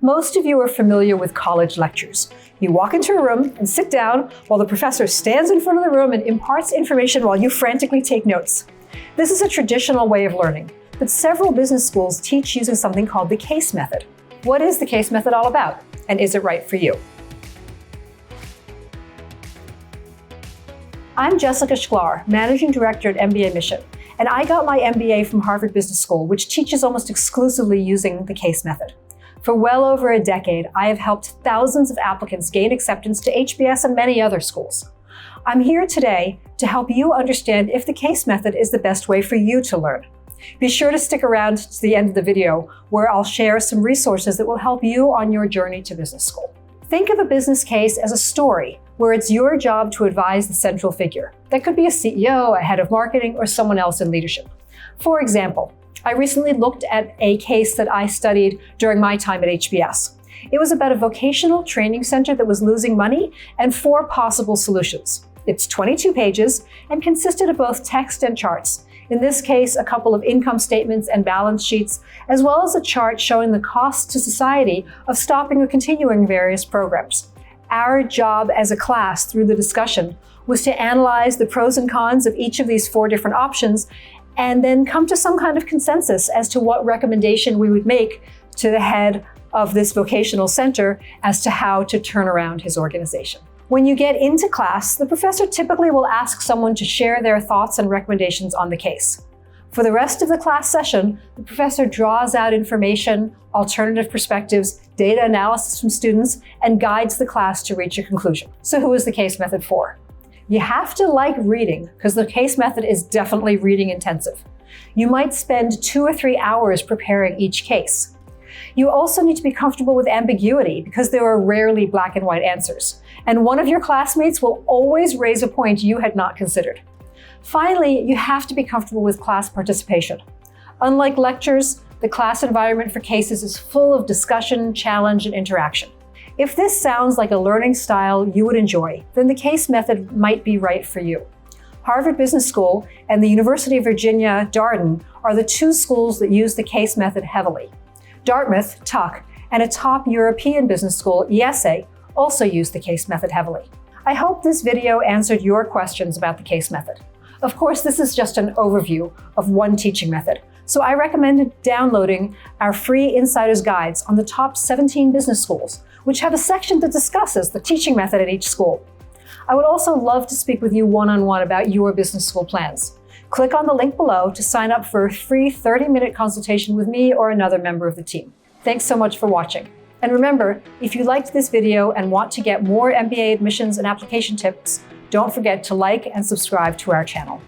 Most of you are familiar with college lectures. You walk into a room and sit down while the professor stands in front of the room and imparts information while you frantically take notes. This is a traditional way of learning, but several business schools teach using something called the case method. What is the case method all about, and is it right for you? I'm Jessica Shklar, Managing Director at mbaMission, and I got my MBA from Harvard Business School, which teaches almost exclusively using the case method. For well over a decade, I have helped thousands of applicants gain acceptance to HBS and many other schools. I'm here today to help you understand if the case method is the best way for you to learn. Be sure to stick around to the end of the video, where I'll share some resources that will help you on your journey to business school. Think of a business case as a story where it's your job to advise the central figure. That could be a CEO, a head of marketing, or someone else in leadership. For example, I recently looked at a case that I studied during my time at HBS. It was about a vocational training center that was losing money and 4 possible solutions. It's 22 pages and consisted of both text and charts. In this case, a couple of income statements and balance sheets, as well as a chart showing the cost to society of stopping or continuing various programs. Our job as a class through the discussion was to analyze the pros and cons of each of these 4 different options and then come to some kind of consensus as to what recommendation we would make to the head of this vocational center as to how to turn around his organization. When you get into class, the professor typically will ask someone to share their thoughts and recommendations on the case. For the rest of the class session, the professor draws out information, alternative perspectives, data analysis from students, and guides the class to reach a conclusion. So who is the case method for? You have to like reading, because the case method is definitely reading intensive. You might spend 2 or 3 hours preparing each case. You also need to be comfortable with ambiguity, because there are rarely black and white answers. And one of your classmates will always raise a point you had not considered. Finally, you have to be comfortable with class participation. Unlike lectures, the class environment for cases is full of discussion, challenge, and interaction. If this sounds like a learning style you would enjoy, then the case method might be right for you. Harvard Business School and the University of Virginia, Darden, are the 2 schools that use the case method heavily. Dartmouth, Tuck, and a top European business school, ESA, also use the case method heavily. I hope this video answered your questions about the case method. Of course, this is just an overview of one teaching method, so I recommend downloading our free Insider's Guides on the top 17 business schools, which have a section that discusses the teaching method at each school. I would also love to speak with you one-on-one about your business school plans. Click on the link below to sign up for a free 30-minute consultation with me or another member of the team. Thanks so much for watching. And remember, if you liked this video and want to get more MBA admissions and application tips, don't forget to like and subscribe to our channel.